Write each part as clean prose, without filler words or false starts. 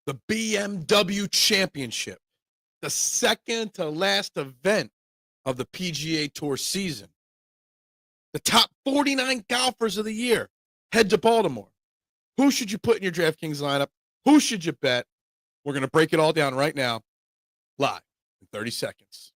the BMW Championship, the second to last event of the PGA Tour season. The top 49 golfers of the year head to Baltimore. Who should you put in your DraftKings lineup? Who should you bet? We're going to break it all down right now, live in 30 seconds.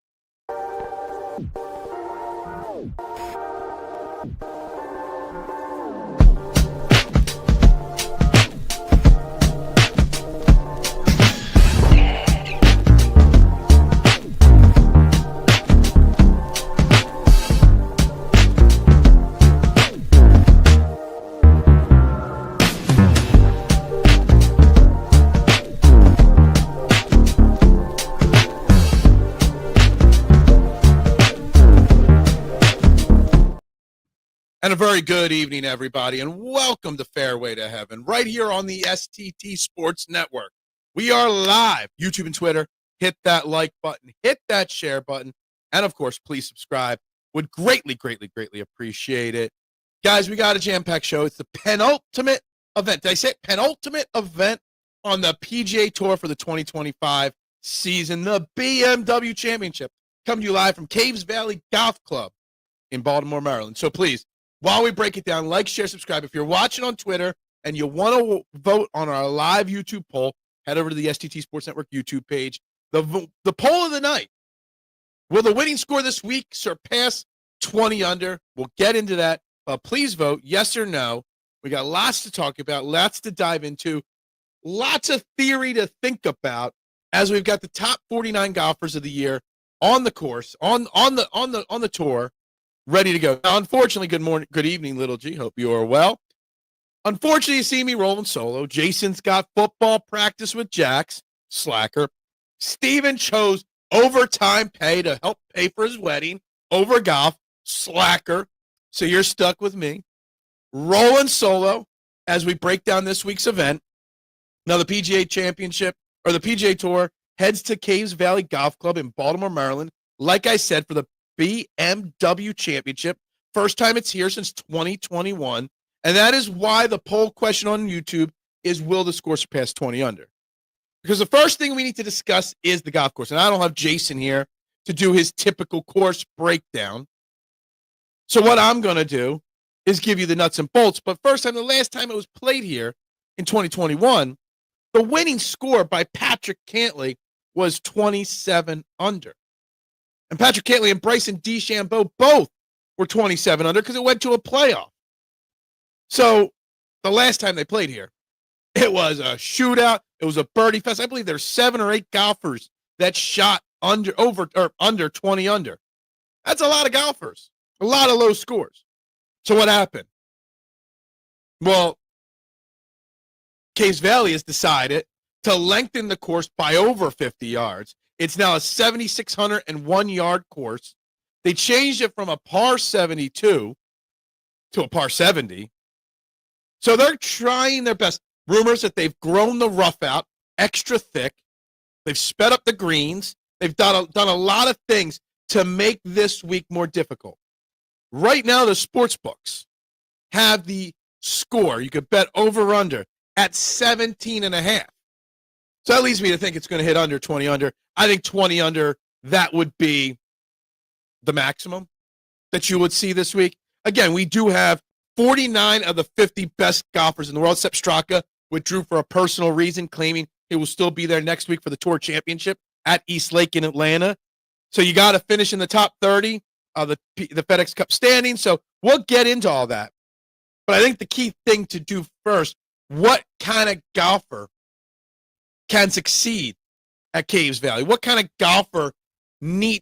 And a very good evening, everybody, and welcome to Fairway to Heaven, right here on the STT Sports Network. We are live, YouTube and Twitter. Hit that like button, hit that share button, and, of course, please subscribe. Would greatly, greatly, greatly appreciate it. Guys, we got a jam-packed show. It's the penultimate event. Did I say penultimate event on the PGA Tour for the 2025 season, the BMW Championship, coming to you live from Caves Valley Golf Club in Baltimore, Maryland. So, please, while we break it down, like, share, subscribe. If you're watching on Twitter and you want to vote on our live YouTube poll, head over to the STT Sports Network YouTube page. The poll of the night. Will the winning score this week surpass 20 under? We'll get into that. Please vote yes or no. We got lots to talk about, lots to dive into, lots of theory to think about as we've got the top 49 golfers of the year on the course, on the tour, ready to go. Now, unfortunately, good evening, Little G. Hope you are well. Unfortunately, you see me rolling solo. Jason's got football practice with Jax, slacker. Steven chose overtime pay to help pay for his wedding over golf, slacker. So you're stuck with me. Rolling solo as we break down this week's event. Now, the PGA Championship, or the PGA Tour, heads to Caves Valley Golf Club in Baltimore, Maryland. Like I said, for the BMW Championship. First time it's here since 2021. And that is why the poll question on YouTube is, will the score surpass 20 under? Because the first thing we need to discuss is the golf course. And I don't have Jason here to do his typical course breakdown. So what I'm going to do is give you the nuts and bolts. But first time, the last time it was played here in 2021, the winning score by Patrick Cantlay was 27 under. And Patrick Cantlay and Bryson DeChambeau both were 27 under because it went to a playoff. So the last time they played here, it was a shootout. It was a birdie fest. I believe there's 7 or 8 golfers that shot under 20 under. That's a lot of golfers, a lot of low scores. So what happened? Well, Caves Valley has decided to lengthen the course by over 50 yards. It's now a 7,601-yard course. They changed it from a par 72 to a par 70. So they're trying their best. Rumors that they've grown the rough out extra thick. They've sped up the greens. They've done a lot of things to make this week more difficult. Right now, the sports books have the score. You could bet over or under at 17.5. So that leads me to think it's going to hit under 20 under. I think 20 under, that would be the maximum that you would see this week. Again, we do have 49 of the 50 best golfers in the world, except Straka withdrew for a personal reason, claiming he will still be there next week for the Tour Championship at East Lake in Atlanta. So you got to finish in the top 30 of the FedExCup standing. So we'll get into all that. But I think the key thing to do first, what kind of golfer can succeed at Caves Valley? What kind of golfer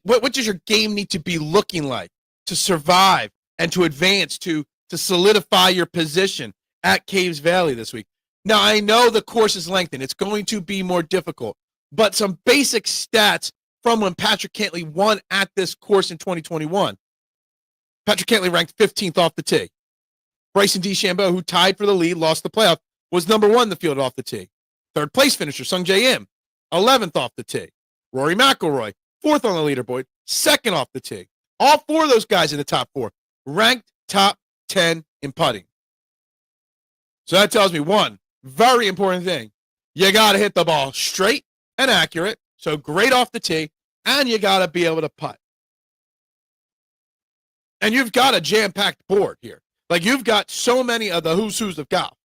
what does your game need to be looking like to survive and to advance, to solidify your position at Caves Valley this week? Now, I know the course is lengthened. It's going to be more difficult. But some basic stats from when Patrick Cantlay won at this course in 2021. Patrick Cantlay ranked 15th off the tee. Bryson DeChambeau, who tied for the lead, lost the playoff, was number 1 in the field off the tee. Third place finisher, Sung J M, 11th off the tee. Rory McIlroy, 4th on the leaderboard, 2nd off the tee. All 4 of those guys in the top 4 ranked top 10 in putting. So that tells me, one, very important thing. you got to hit the ball straight and accurate, so great off the tee, and you got to be able to putt. And you've got a jam-packed board here. Like, you've got so many of the who's of golf.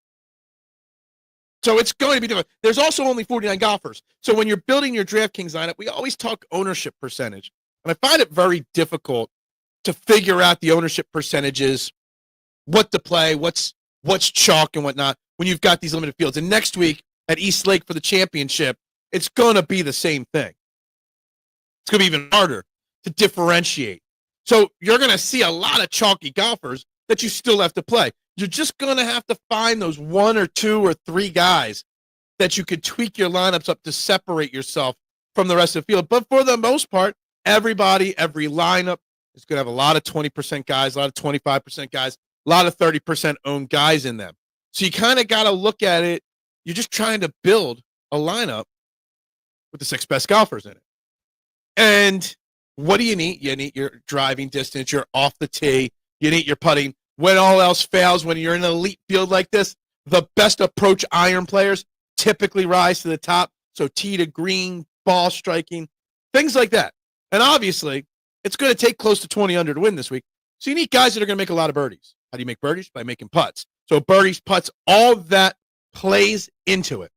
So it's going to be different. There's also only 49 golfers. So when you're building your DraftKings lineup, we always talk ownership percentage. And I find it very difficult to figure out the ownership percentages, what to play, what's chalk and whatnot, when you've got these limited fields. And next week at East Lake for the championship, it's going to be the same thing. It's going to be even harder to differentiate. So you're going to see a lot of chalky golfers that you still have to play. You're just going to have to find those 1 or 2 or 3 guys that you could tweak your lineups up to separate yourself from the rest of the field. But for the most part, everybody, every lineup is going to have a lot of 20% guys, a lot of 25% guys, a lot of 30% owned guys in them. So you kind of got to look at it. You're just trying to build a lineup with the 6 best golfers in it. And what do you need? You need your driving distance, you're off the tee, you need your putting. When all else fails, when you're in an elite field like this, the best approach iron players typically rise to the top. So tee to green, ball striking, things like that. And obviously, it's going to take close to 20 under to win this week. So you need guys that are going to make a lot of birdies. How do you make birdies? By making putts. So birdies, putts, all that plays into it.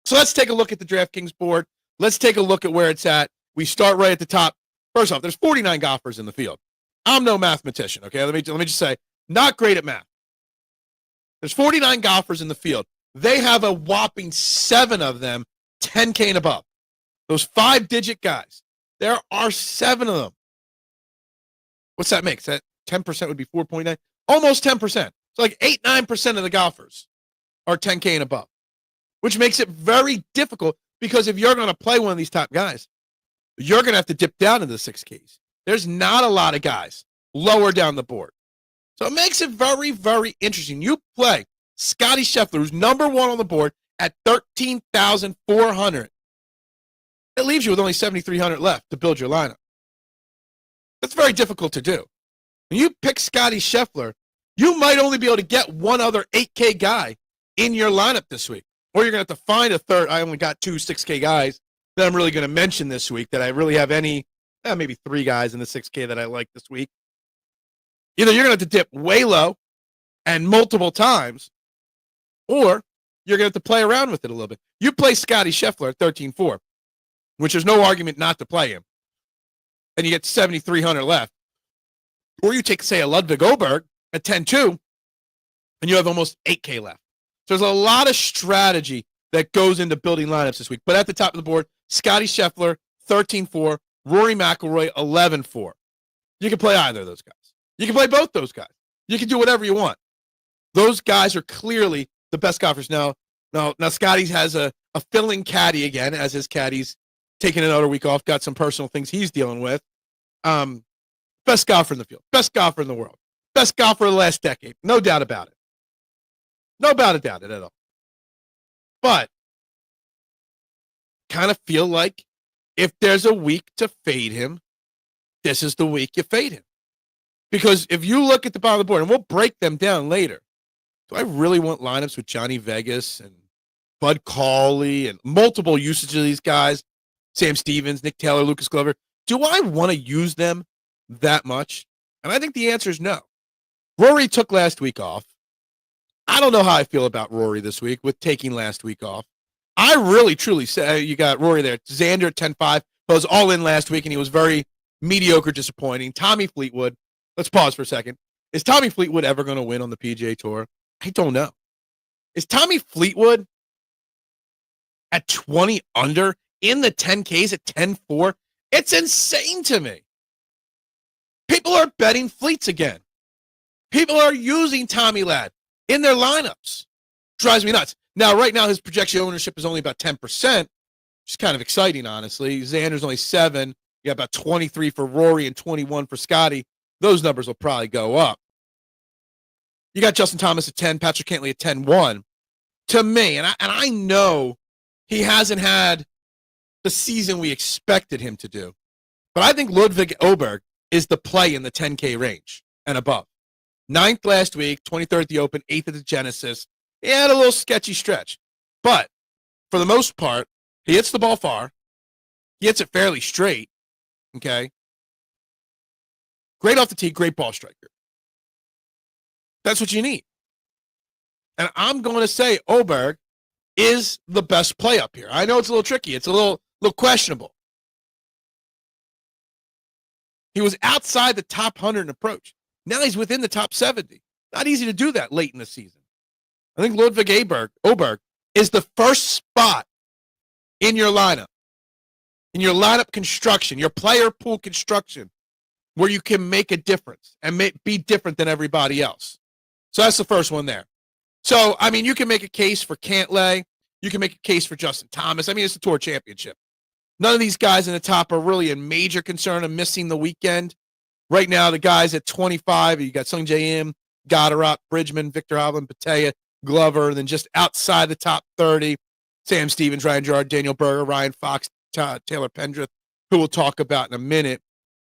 So let's take a look at the DraftKings board. Let's take a look at where it's at. We start right at the top. First off, there's 49 golfers in the field. I'm no mathematician, okay? Let me just say, not great at math. There's 49 golfers in the field. They have a whopping 7 of them 10K and above. Those 5-digit guys. There are 7 of them. What's that make? That 10% would be 4.9? Almost 10%. So like 8-9% of the golfers are 10K and above, which makes it very difficult because if you're going to play one of these top guys, you're going to have to dip down into the 6Ks. There's not a lot of guys lower down the board. So it makes it very, very interesting. You play Scottie Scheffler, who's number 1 on the board at 13,400. It leaves you with only 7,300 left to build your lineup. That's very difficult to do. When you pick Scottie Scheffler, you might only be able to get one other 8K guy in your lineup this week. Or you're going to have to find a third. I only got 2 6K guys that I'm really going to mention this week that I really have any, maybe 3 guys in the 6K that I like this week. Either you're going to have to dip way low and multiple times, or you're going to have to play around with it a little bit. You play Scottie Scheffler at 13.4, which there's no argument not to play him, and you get 7,300 left. Or you take, say, a Ludwig Oberg at 10.2, and you have almost 8K left. So there's a lot of strategy that goes into building lineups this week. But at the top of the board, Scottie Scheffler, 13.4, Rory McIlroy, 11.4. You can play either of those guys. You can play both those guys. You can do whatever you want. Those guys are clearly the best golfers. Now Scottie has a filling caddy again, as his caddy's taking another week off, got some personal things he's dealing with. Best golfer in the field. Best golfer in the world. Best golfer of the last decade. No doubt about it. No doubt about it at all. But kind of feel like if there's a week to fade him, this is the week you fade him. Because if you look at the bottom of the board, and we'll break them down later, do I really want lineups with Johnny Vegas and Bud Cauley and multiple usage of these guys, Sam Stevens, Nick Taylor, Lucas Glover? Do I want to use them that much? And I think the answer is no. Rory took last week off. I don't know how I feel about Rory this week with taking last week off. I really, truly say you got Rory there. Xander at 10.5 was all in last week, and he was very mediocre, disappointing. Tommy Fleetwood. Let's pause for a second. Is Tommy Fleetwood ever going to win on the PGA Tour? I don't know. Is Tommy Fleetwood at 20 under in the 10Ks at 10.4? It's insane to me. People are betting Fleets again. People are using Tommy Ladd in their lineups. Drives me nuts. Now, right now, his projection ownership is only about 10%, which is kind of exciting, honestly. Xander's only 7. You got about 23 for Rory and 21 for Scottie. Those numbers will probably go up. You got Justin Thomas at 10, Patrick Cantlay at 10.1. To me, and I know he hasn't had the season we expected him to do, but I think Ludwig Oberg is the play in the 10K range and above. 9th last week, 23rd at the Open, 8th at the Genesis. He had a little sketchy stretch, but for the most part, he hits the ball far. He hits it fairly straight. Okay. Great off the tee, great ball striker. That's what you need. And I'm going to say Oberg is the best play up here. I know it's a little tricky. It's a little questionable. He was outside the top 100 in approach. Now he's within the top 70. Not easy to do that late in the season. I think Ludwig Oberg is the first spot in your lineup construction, your player pool construction, where you can make a difference and be different than everybody else. So that's the first one there. So, I mean, you can make a case for Cantlay. You can make a case for Justin Thomas. I mean, it's the Tour Championship. None of these guys in the top are really a major concern of missing the weekend. Right now, the guys at 25, you got Sung Jae Im, Goddard, Bridgman, Victor Hovland, Patea, Glover, then just outside the top 30, Sam Stevens, Ryan Gerard, Daniel Berger, Ryan Fox, Taylor Pendrith, who we'll talk about in a minute.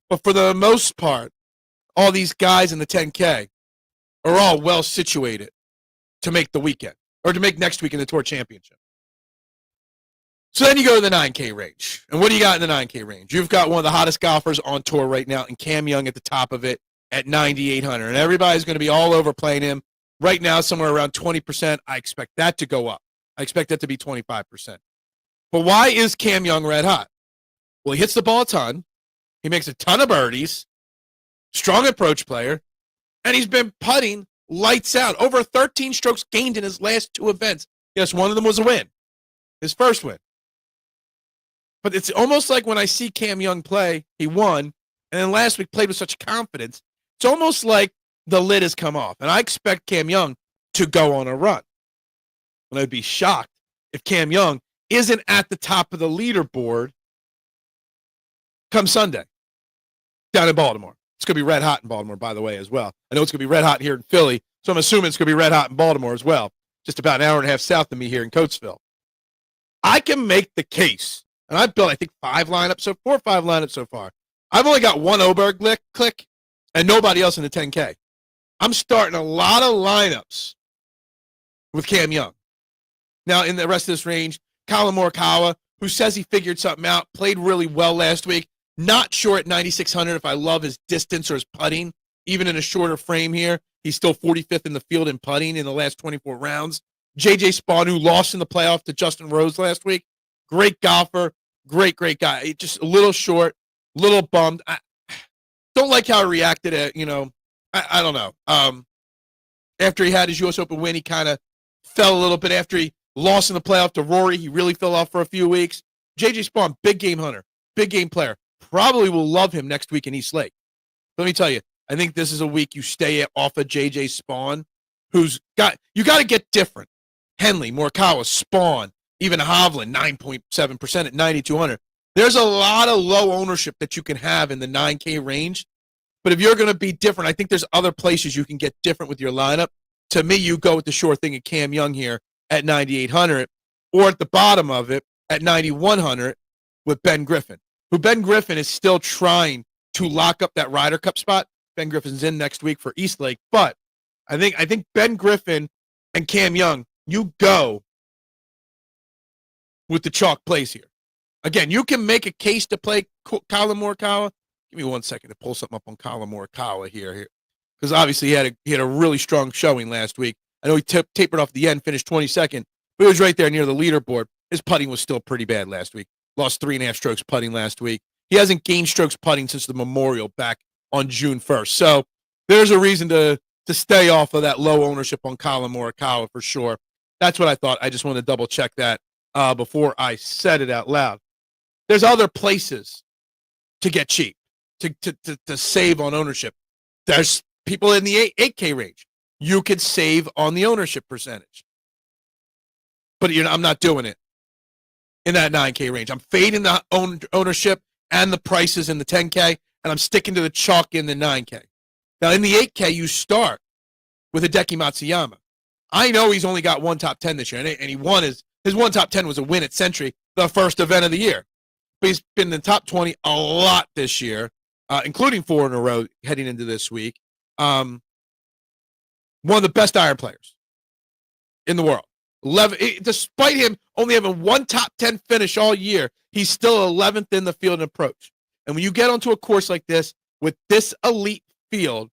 But for the most part, all these guys in the 10K are all well situated to make the weekend or to make next week in the Tour Championship. So then you go to the 9K range. And what do you got in the 9K range? You've got one of the hottest golfers on tour right now, and Cam Young at the top of it at 9,800. And everybody's going to be all over playing him. Right now, somewhere around 20%. I expect that to go up. I expect that to be 25%. But why is Cam Young red hot? Well, he hits the ball a ton. He makes a ton of birdies. Strong approach player. And he's been putting lights out. Over 13 strokes gained in his last two events. Yes, one of them was a win. His first win. But it's almost like when I see Cam Young play, he won, and then last week played with such confidence. It's almost like the lid has come off. And I expect Cam Young to go on a run. And I'd be shocked if Cam Young isn't at the top of the leaderboard come Sunday down in Baltimore. It's going to be red hot in Baltimore, by the way, as well. I know it's going to be red hot here in Philly, so I'm assuming it's going to be red hot in Baltimore as well, just about an hour and a half south of me here in Coatesville. I can make the case, and I've built, I think, 4 or 5 lineups so far. I've only got one Oberg click and nobody else in the 10K. I'm starting a lot of lineups with Cam Young. Now, in the rest of this range, Colin Morikawa, who says he figured something out, played really well last week. Not sure at 9,600 if I love his distance or his putting. Even in a shorter frame here, he's still 45th in the field in putting in the last 24 rounds. J.J. Spawn, who lost in the playoff to Justin Rose last week. Great golfer. Great guy. Just a little short, a little bummed. I don't like how he reacted I don't know. After he had his U.S. Open win, he kind of fell a little bit. After he lost in the playoff to Rory, he really fell off for a few weeks. J.J. Spawn, big game hunter, big game player. Probably will love him next week in East Lake. Let me tell you, I think this is a week you stay off of J.J. Spawn, you got to get different. Henley, Morikawa, Spawn, even Hovland, 9.7% at 9,200. There's a lot of low ownership that you can have in the 9K range. But if you're going to be different, I think there's other places you can get different with your lineup. To me, you go with the sure thing of Cam Young here at 9,800, or at the bottom of it at 9,100 with Ben Griffin, who Ben Griffin is still trying to lock up that Ryder Cup spot. Ben Griffin's in next week for East Lake. But I think Ben Griffin and Cam Young, you go with the chalk plays here. Again, you can make a case to play Colin Morikawa. Give me 1 second to pull something up on Colin Morikawa here. Because obviously he had a really strong showing last week. I know he tapered off the end, finished 22nd, but he was right there near the leaderboard. His putting was still pretty bad last week. Lost 3.5 strokes putting last week. He hasn't gained strokes putting since the Memorial back on June 1st. So there's a reason to stay off of that low ownership on Colin Morikawa for sure. That's what I thought. I just wanted to double check that before I said it out loud. There's other places to get cheap, to save on ownership. There's people in the 8K range. You could save on the ownership percentage. But I'm not doing it in that 9K range. I'm fading the ownership and the prices in the 10K, and I'm sticking to the chalk in the 9K. Now, in the 8K, you start with Hideki Matsuyama. I know he's only got one top 10 this year, and he won his one top 10 was a win at Century, the first event of the year. But he's been in the top 20 a lot this year, including 4 in a row heading into this week. One of the best iron players in the world. Despite him only having one top 10 finish all year, he's still 11th in the field in approach. And when you get onto a course like this with this elite field,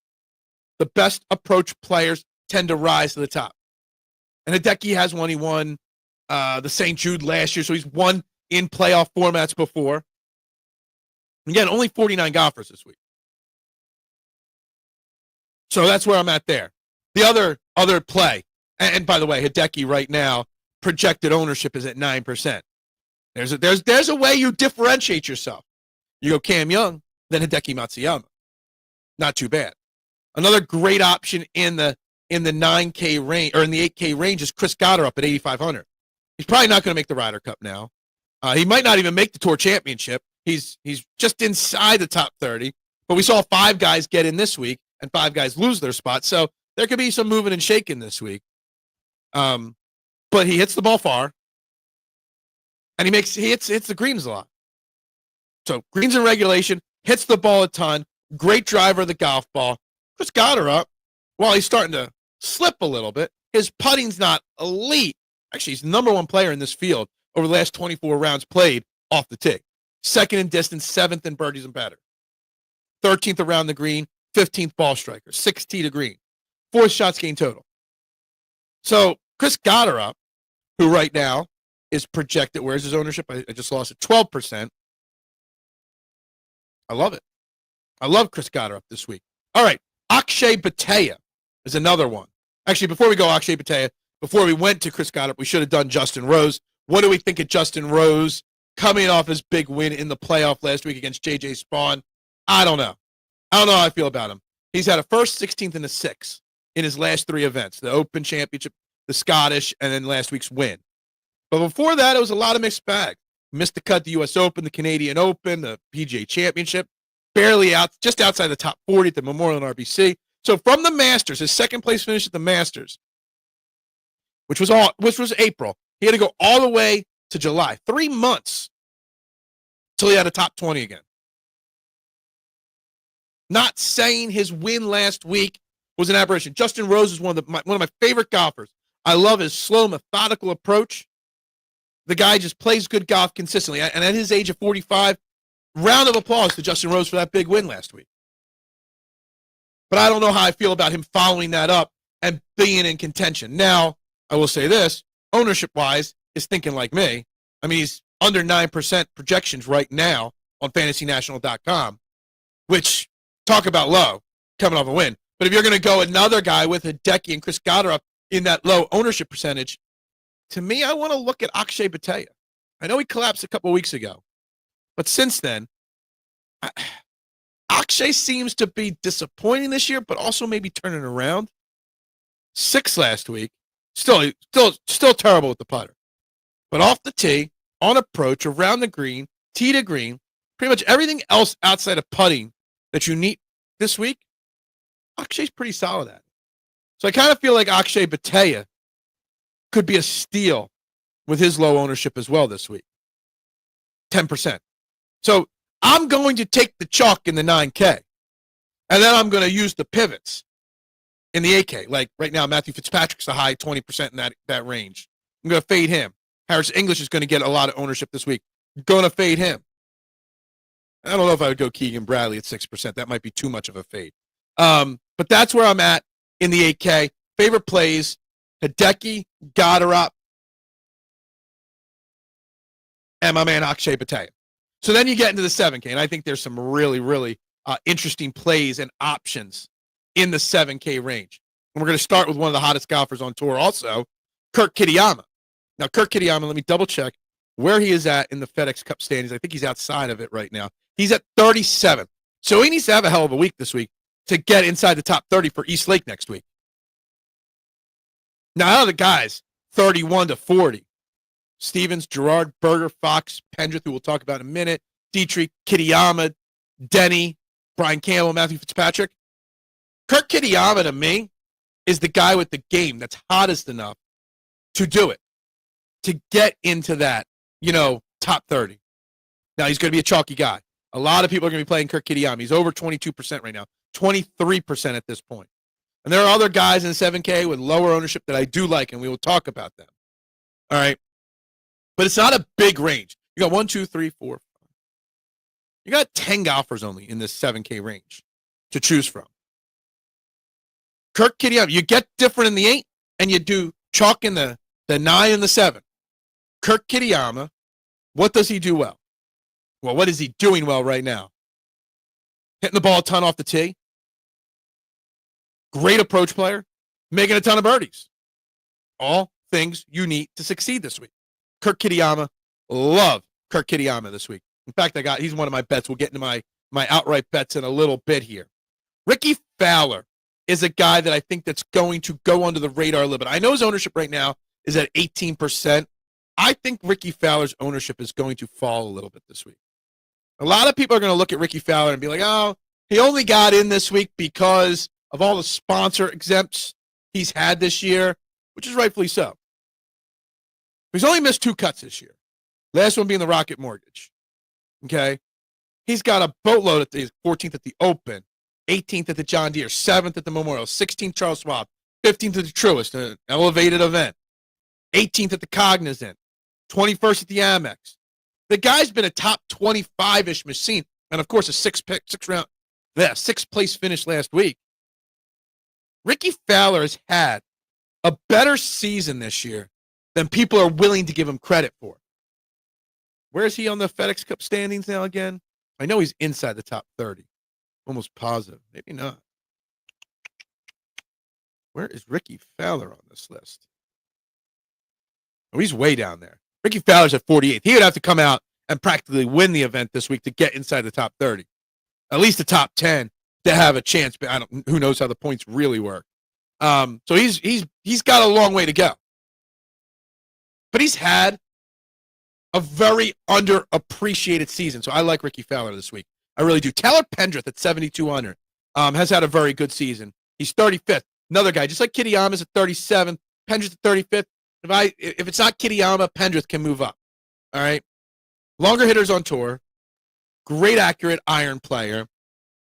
the best approach players tend to rise to the top. And Hideki has one. He won the St. Jude last year, so he's won in playoff formats before. Again, only 49 golfers this week. So that's where I'm at there. The other play, and by the way, Hideki right now, projected ownership is at 9%. There's a way you differentiate yourself. You go Cam Young, then Hideki Matsuyama. Not too bad. Another great option in the 9K range, or in the 8K range, is Chris Goddard up at 8,500. He's probably not going to make the Ryder Cup now. He might not even make the Tour Championship. He's just inside the top 30. But we saw 5 guys get in this week and 5 guys lose their spot. So there could be some moving and shaking this week. But he hits the ball far. And he hits the greens a lot. So greens in regulation, hits the ball a ton, great driver of the golf ball. Chris Goddard up, while he's starting to slip a little bit, his putting's not elite. Actually, he's the number 1 player in this field over the last 24 rounds played off the tee. 2nd in distance, 7th in birdies and better. 13th around the green, 15th ball striker, 6th tee to green, 4th shots gained total. So Chris Goddard up, who right now is projected, where's his ownership? I just lost it, 12%. I love it. I love Chris Goddard up this week. All right, Akshay Bhatia is another one. Actually, before we go Akshay Bhatia, before we went to Chris Goddard, we should have done Justin Rose. What do we think of Justin Rose coming off his big win in the playoff last week against J.J. Spawn? I don't know. I don't know how I feel about him. He's had a 1st, 16th, and a 6th in his last 3 events, the Open Championship, the Scottish, and then last week's win. But before that, it was a lot of mixed bag. Missed the cut, the U.S. Open, the Canadian Open, the PGA Championship, barely out, just outside the top 40 at the Memorial and RBC. So from the Masters, his 2nd place finish at the Masters, which was April, he had to go all the way to July, 3 months till he had a top 20 again. Not saying his win last week was an aberration. Justin Rose is one of my favorite golfers. I love his slow, methodical approach. The guy just plays good golf consistently. And at his age of 45, round of applause to Justin Rose for that big win last week. But I don't know how I feel about him following that up and being in contention. Now, I will say this, ownership-wise, is thinking like me. I mean, he's under 9% projections right now on fantasynational.com, which, talk about low, coming off a win. But if you're going to go another guy with Hideki and Chris Goddard up in that low ownership percentage, to me, I want to look at Akshay Bhatia. I know he collapsed a couple of weeks ago, but since then, Akshay seems to be disappointing this year, but also maybe turning around. 6 last week. Still terrible with the putter. But off the tee, on approach, around the green, tee to green, pretty much everything else outside of putting that you need this week, Akshay's pretty solid at it. So I kind of feel like Akshay Bhatia could be a steal with his low ownership as well this week. 10%. So I'm going to take the chalk in the 9K, and then I'm going to use the pivots in the 8K. Like right now, Matthew Fitzpatrick's a high 20% in that range. I'm going to fade him. Harris English is going to get a lot of ownership this week. Going to fade him. I don't know if I would go Keegan Bradley at 6%. That might be too much of a fade. But that's where I'm at in the 8K. Favorite plays, Hideki, Goddard, and my man Akshay Bhatia. So then you get into the 7K, and I think there's some really, really interesting plays and options in the 7K range. And we're going to start with one of the hottest golfers on tour also, Kurt Kitayama. Now, Kurt Kitayama, let me double-check where he is at in the FedEx Cup standings. I think he's outside of it right now. He's at 37. So he needs to have a hell of a week this week to get inside the top 30 for East Lake next week. Now, out of the guys, 31 to 40. Stevens, Gerard, Berger, Fox, Pendrith, who we'll talk about in a minute, Dietrich, Kitayama, Denny, Brian Campbell, Matthew Fitzpatrick. Kurt Kitayama, to me, is the guy with the game that's hottest enough to do it, to get into that, top 30. Now, he's going to be a chalky guy. A lot of people are going to be playing Kurt Kitayama. He's over 22% right now, 23% at this point. And there are other guys in the 7K with lower ownership that I do like, and we will talk about them. All right. But it's not a big range. You got 1, 2, 3, 4, 5. You got 10 golfers only in this 7K range to choose from. Kirk Kitayama, you get different in the 8, and you do chalk in the 9 and the 7. Kirk Kitayama, what does he do well? Well, what is he doing well right now? Hitting the ball a ton off the tee. Great approach player. Making a ton of birdies. All things you need to succeed this week. Kirk Kitayama, love Kirk Kitayama this week. In fact, he's one of my bets. We'll get into my outright bets in a little bit here. Ricky Fowler is a guy that I think that's going to go under the radar a little bit. I know his ownership right now is at 18%. I think Ricky Fowler's ownership is going to fall a little bit this week. A lot of people are going to look at Ricky Fowler and be like, oh, he only got in this week because of all the sponsor exempts he's had this year, which is rightfully so. He's only missed 2 cuts this year. Last one being the Rocket Mortgage. Okay? He's got a boatload at the 14th at the Open, 18th at the John Deere, 7th at the Memorial, 16th Charles Schwab, 15th at the Truist, an elevated event, 18th at the Cognizant, 21st at the Amex. The guy's been a top 25-ish machine, and of course a sixth place finish last week. Ricky Fowler has had a better season this year than people are willing to give him credit for. Where is he on the FedExCup standings now again? I know he's inside the top 30. Almost positive. Maybe not. Where is Ricky Fowler on this list? Oh, he's way down there. Ricky Fowler's at 48th. He would have to come out and practically win the event this week to get inside the top 30. At least the top 10 to have a chance, but who knows how the points really work. So he's got a long way to go. But he's had a very underappreciated season. So I like Ricky Fowler this week. I really do. Taylor Pendrith at 7,200 has had a very good season. He's 35th. Another guy, just like Kitayama's at 37th, Pendrith at 35th. If it's not Kitayama, Pendrith can move up. All right? Longer hitters on tour. Great accurate iron player.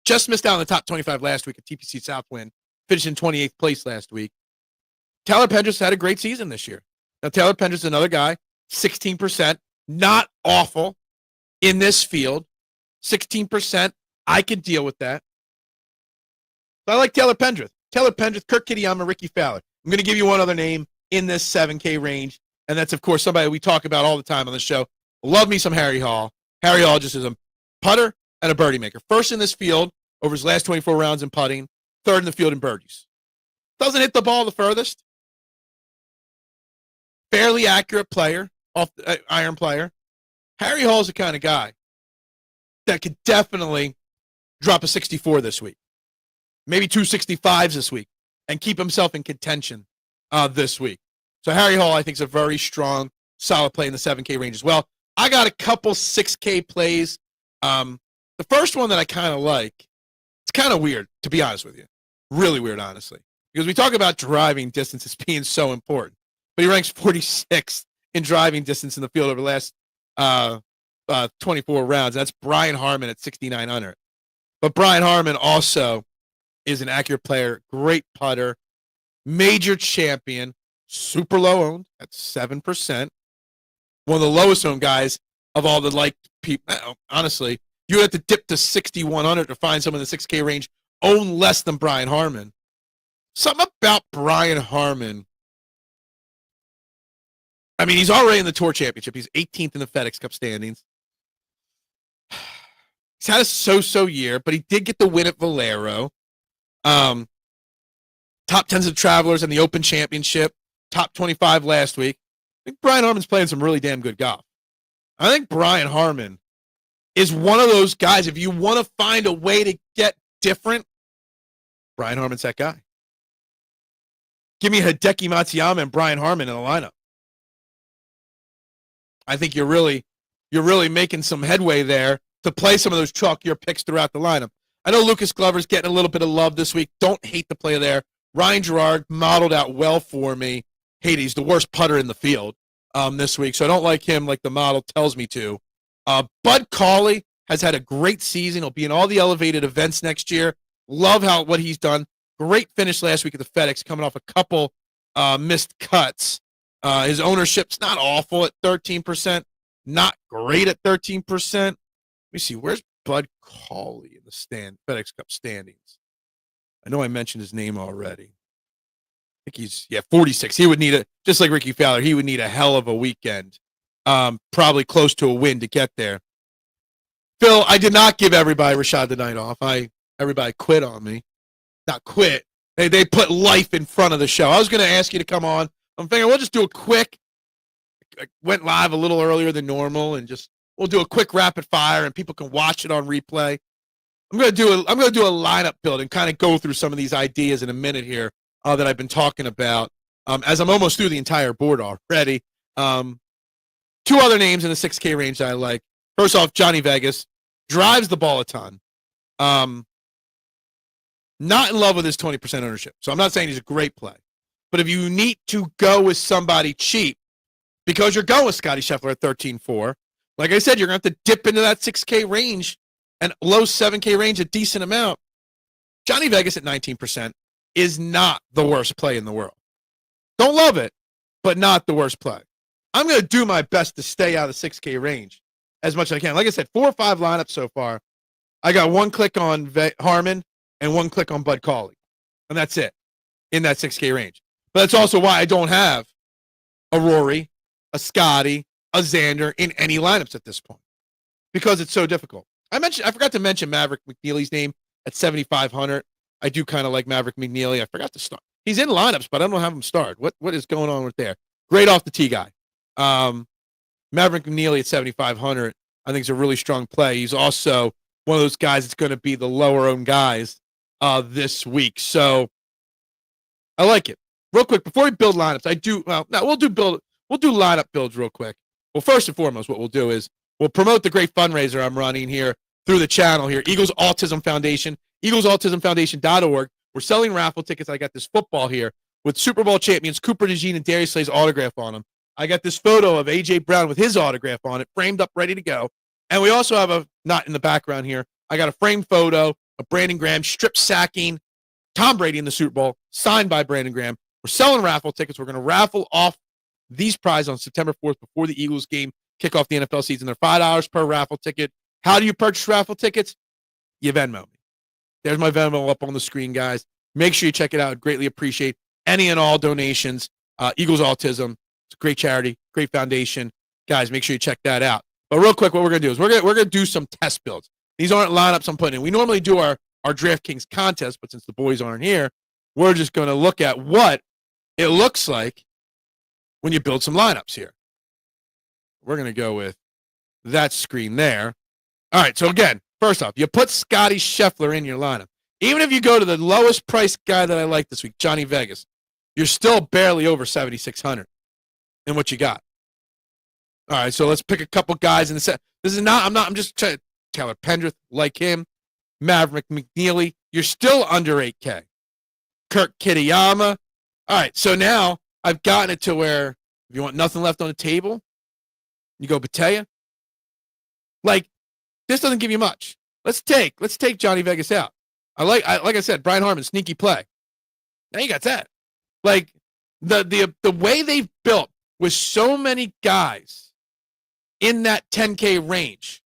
Just missed out on the top 25 last week at TPC Southwind. Finished in 28th place last week. Taylor Pendrith had a great season this year. Now, Taylor Pendrith's another guy, 16%. Not awful in this field. 16%. I could deal with that. But I like Taylor Pendrith. Taylor Pendrith, Kirk Kitayama, Ricky Fowler. I'm going to give you one other name in this 7K range, and that's, of course, somebody we talk about all the time on the show. Love me some Harry Hall. Harry Hall just is a putter and a birdie maker. First in this field over his last 24 rounds in putting. Third in the field in birdies. Doesn't hit the ball the furthest. Fairly accurate player, iron player. Harry Hall's the kind of guy that could definitely drop a 64 this week. Maybe 2 65s this week and keep himself in contention this week. So Harry Hall, I think, is a very strong, solid play in the 7K range as well. I got a couple 6K plays. The first one that I kind of like, it's kind of weird, to be honest with you. Really weird, honestly. Because we talk about driving distance as being so important. But he ranks 46th in driving distance in the field over the last 24 rounds. That's Brian Harman at 6,900. But Brian Harman also is an accurate player, great putter, major champion, super low owned at 7%. One of the lowest owned guys of all the liked people. Honestly, you have to dip to 6,100 to find someone in the 6K range own less than Brian Harman. Something about Brian Harman. I mean, he's already in the Tour Championship. He's 18th in the FedExCup standings. He's had a so-so year, but he did get the win at Valero. Top 10s of Travelers in the Open Championship. Top 25 last week. I think Brian Harman's playing some really damn good golf. I think Brian Harman is one of those guys, if you want to find a way to get different, Brian Harman's that guy. Give me Hideki Matsuyama and Brian Harman in the lineup. I think you're really making some headway there to play some of those chalkier picks throughout the lineup. I know Lucas Glover's getting a little bit of love this week. Don't hate the play there. Ryan Gerard modeled out well for me. Hey, he's the worst putter in the field this week, so I don't like him like the model tells me to. Bud Cauley has had a great season. He'll be in all the elevated events next year. Love what he's done. Great finish last week at the FedEx, coming off a couple missed cuts. His ownership's not awful at 13%, not great at 13%. Let me see, where's Bud Cauley in the FedExCup standings? I know I mentioned his name already. I think he's 46. He would need just like Ricky Fowler, he would need a hell of a weekend. Probably close to a win to get there. Phil, I did not give everybody Rashad the night off. Everybody quit on me. Not quit. They put life in front of the show. I was going to ask you to come on. I'm thinking we'll just do a quick. I went live a little earlier than normal, and we'll do a quick rapid fire, and people can watch it on replay. I'm going to do a lineup build and kind of go through some of these ideas in a minute here that I've been talking about. As I'm almost through the entire board already. Two other names in the 6K range that I like. First off, Johnny Vegas drives the ball a ton. Not in love with his 20% ownership. So I'm not saying he's a great play. But if you need to go with somebody cheap, because you're going with Scottie Scheffler at 13.4, like I said, you're going to have to dip into that 6K range and low 7K range a decent amount. Johnny Vegas at 19% is not the worst play in the world. Don't love it, but not the worst play. I'm going to do my best to stay out of the 6K range as much as I can. Like I said, 4 or 5 lineups so far. I got one click on Harmon and one click on Bud Cauley. And that's it in that 6K range. But that's also why I don't have a Rory, a Scottie, a Xander in any lineups at this point. Because it's so difficult. I forgot to mention Maverick McNeely's name at 7,500. I do kind of like Maverick McNeely. I forgot to start. He's in lineups, but I don't have him start. What is going on with there? Great off the tee guy. Maverick McNeely at 7,500, I think is a really strong play. He's also one of those guys that's going to be the lower owned guys this week. So I like it. Real quick, before we build lineups, we'll do lineup builds real quick. Well, first and foremost, what we'll do is we'll promote the great fundraiser I'm running here through the channel here, Eagles Autism Foundation, eaglesautismfoundation.org. We're selling raffle tickets. I got this football here with Super Bowl champions Cooper DeJean and Darius Slay's autograph on them. I got this photo of A.J. Brown with his autograph on it, framed up, ready to go. And we also have not in the background here, I got a framed photo of Brandon Graham strip sacking Tom Brady in the Super Bowl, signed by Brandon Graham. We're selling raffle tickets. We're going to raffle off these prizes on September 4th before the Eagles game kick off the NFL season. They're $5 per raffle ticket. How do you purchase raffle tickets? You Venmo me. There's my Venmo up on the screen, guys. Make sure you check it out. I'd greatly appreciate any and all donations. Eagles Autism. It's a great charity, great foundation. Guys, make sure you check that out. But real quick, what we're going to do is we're going to do some test builds. These aren't lineups I'm putting in. We normally do our DraftKings contest, but since the boys aren't here, we're just going to look at what it looks like when you build some lineups here. We're going to go with that screen there. All right, so again, first off, you put Scottie Scheffler in your lineup. Even if you go to the lowest price guy that I like this week, Johnny Vegas, you're still barely over 7,600 in what you got. All right, so let's pick a couple guys in the set. I'm just trying to, Taylor Pendrith, like him. Maverick McNeely, you're still under 8K. Kirk Kitayama. All right, so now I've gotten it to where if you want nothing left on the table, you go Batea. Like, this doesn't give you much. Let's take Johnny Vegas out. Like I said, Brian Harmon, sneaky play. Now you got that. Like, the way they've built with so many guys in that 10K range,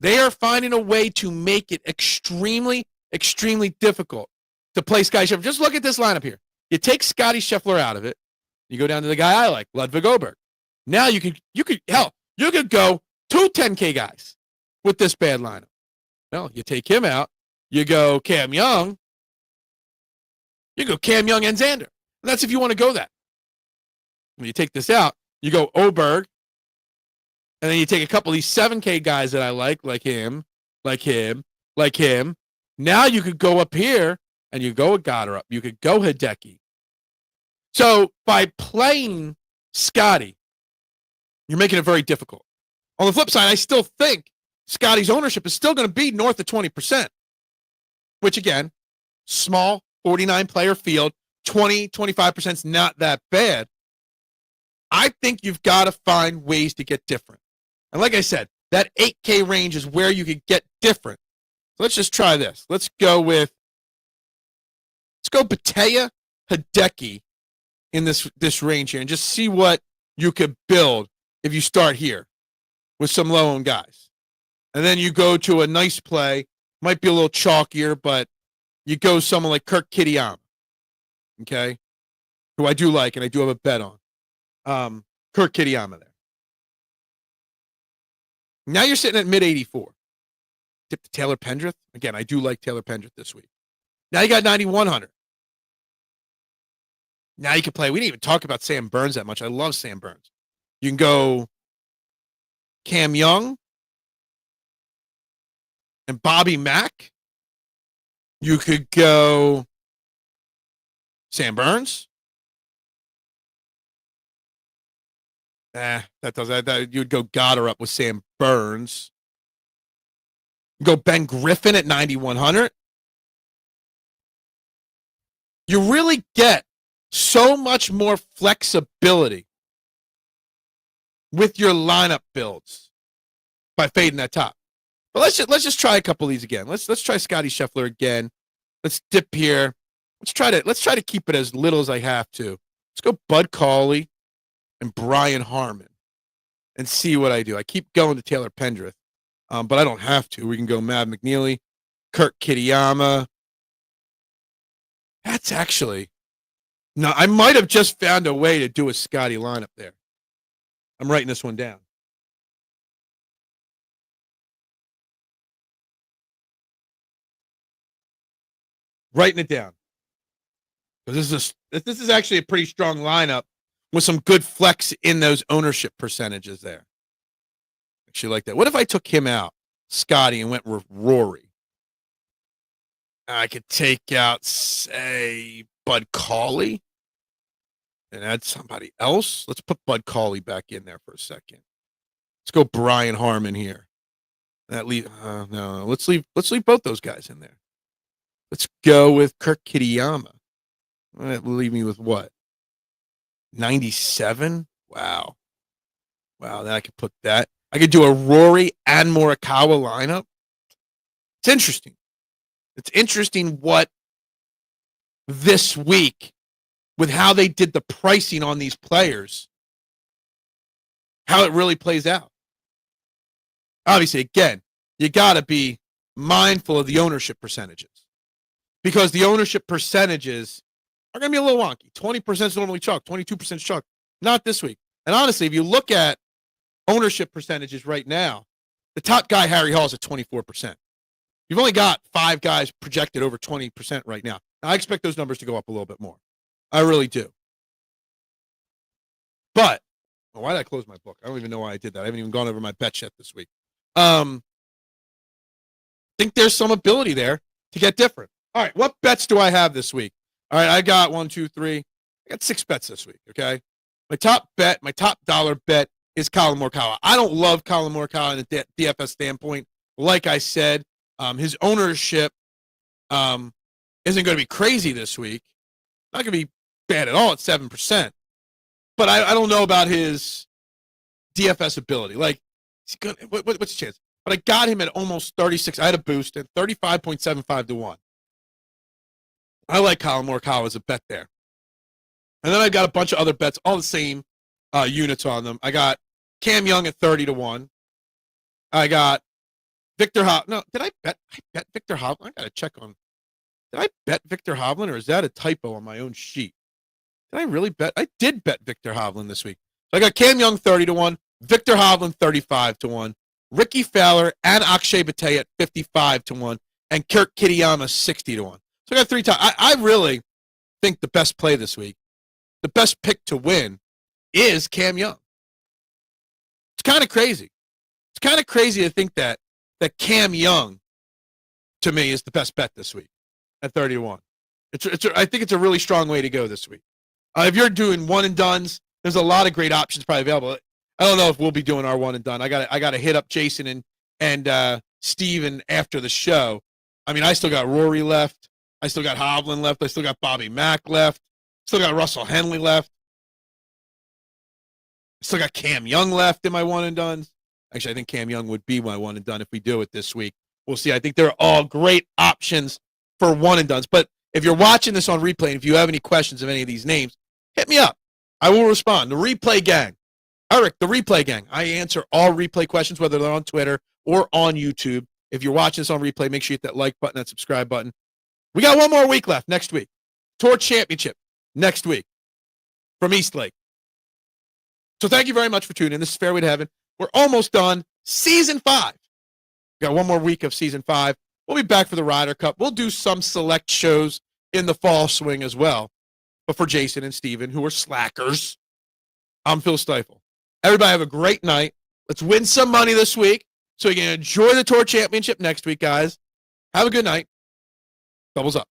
they are finding a way to make it extremely, extremely difficult to play Scottie Scheffler. Just look at this lineup here. You take Scottie Scheffler out of it. You go down to the guy I like, Ludwig Oberg. Now you could go 2 10K guys with this bad lineup. Well, you take him out. You go Cam Young. You go Cam Young and Xander. And that's if you want to go that. When you take this out, you go Oberg. And then you take a couple of these 7K guys that I like him. Now you could go up here and you go with Goddard. You could go Hideki. So by playing Scottie, you're making it very difficult. On the flip side, I still think Scottie's ownership is still going to be north of 20%, which again, small 49-player field, 25% is not that bad. I think you've got to find ways to get different. And like I said, that 8K range is where you could get different. So let's just try this. Let's go Batea, Hideki, in this range here and just see what you could build if you start here with some low-owned guys. And then you go to a nice play, might be a little chalkier, but you go someone like Kirk Kitayama, okay, who I do like and I do have a bet on. Kirk Kitayama there. Now you're sitting at mid-84. Tip to Taylor Pendrith. Again, I do like Taylor Pendrith this week. Now you got 9,100. Now you can play. We didn't even talk about Sam Burns that much. I love Sam Burns. You can go Cam Young and Bobby Mack. You could go Sam Burns. You'd go Goddard up with Sam Burns. Go Ben Griffin at 9,100. You really get so much more flexibility with your lineup builds by fading that top. But let's just try a couple of these again. Let's try Scottie Scheffler again. Let's dip here. Let's try to keep it as little as I have to. Let's go Bud Cauley and Brian Harman and see what I do. I keep going to Taylor Pendrith, but I don't have to. We can go Matt McNeely, Kirk Kitayama. That's actually no. I might have just found a way to do a Scottie lineup there. I'm writing this one down. Writing it down. This is actually a pretty strong lineup with some good flex in those ownership percentages there. Actually like that. What if I took him out, Scottie, and went with Rory? I could take out, say, Bud Cauley and add somebody else. Let's put Bud Cauley back in there for a second. Let's go Brian Harman here. Let's leave both those guys in there. Let's go with Kirk Kitayama. That leave me with what? 97? Wow. Then I could put that. I could do a Rory and Morikawa lineup. It's interesting. It's interesting what this week, with how they did the pricing on these players, how it really plays out. Obviously, again, you got to be mindful of the ownership percentages, because the ownership percentages are going to be a little wonky. 20% is normally chalk, 22% is chalk. Not this week. And honestly, if you look at ownership percentages right now, the top guy, Harry Hall, is at 24%. You've only got 5 guys projected over 20% right now. I expect those numbers to go up a little bit more. I really do. But, why did I close my book? I don't even know why I did that. I haven't even gone over my bets yet this week. I think there's some ability there to get different. All right, what bets do I have this week? All right, I got 1, 2, 3. I got 6 bets this week, okay? My top dollar bet is Collin Morikawa. I don't love Collin Morikawa in a DFS standpoint. Like I said, his ownership isn't going to be crazy this week. Not going to be bad at all at 7%. But I don't know about his DFS ability. Like, what's the chance? But I got him at almost 36. I had a boost at 35.75 to 1. I like Collin Morikawa as a bet there. And then I got a bunch of other bets, all the same units on them. I got Cam Young at 30 to 1. I got Victor Hovland. No, did I bet Victor Hovland? I got to check on. Did I bet Victor Hovland, or is that a typo on my own sheet? Did I really bet? I did bet Victor Hovland this week. So I got Cam Young 30 to 1, Victor Hovland 35 to 1, Ricky Fowler and Akshay Bhatia at 55 to 1, and Kirk Kitayama 60 to 1. So I got 3 times. I really think the best play this week, the best pick to win, is Cam Young. It's kind of crazy. It's kind of crazy to think that Cam Young, to me, is the best bet this week at 30 to 1. I think it's a really strong way to go this week. If you're doing one and dones, there's a lot of great options probably available. I don't know if we'll be doing our one and done. I got to hit up Jason and Steven after the show. I mean, I still got Rory left. I still got Hovland left. I still got Bobby Mack left. Still got Russell Henley left. Still got Cam Young left in my one and dones. Actually, I think Cam Young would be my one and done if we do it this week. We'll see. I think they're all great options for one and dones. But if you're watching this on replay, and if you have any questions of any of these names, hit me up. I will respond. The Replay Gang. Eric, the Replay Gang. I answer all replay questions, whether they're on Twitter or on YouTube. If you're watching this on replay, make sure you hit that like button, that subscribe button. We got one more week left next week. Tour Championship next week from Eastlake. So thank you very much for tuning in. This is Fairway to Heaven. We're almost done. Season 5. We got one more week of Season 5. We'll be back for the Ryder Cup. We'll do some select shows in the fall swing as well. But for Jason and Steven, who are slackers, I'm Phil Stiefel. Everybody have a great night. Let's win some money this week so we can enjoy the Tour Championship next week, guys. Have a good night. Doubles up.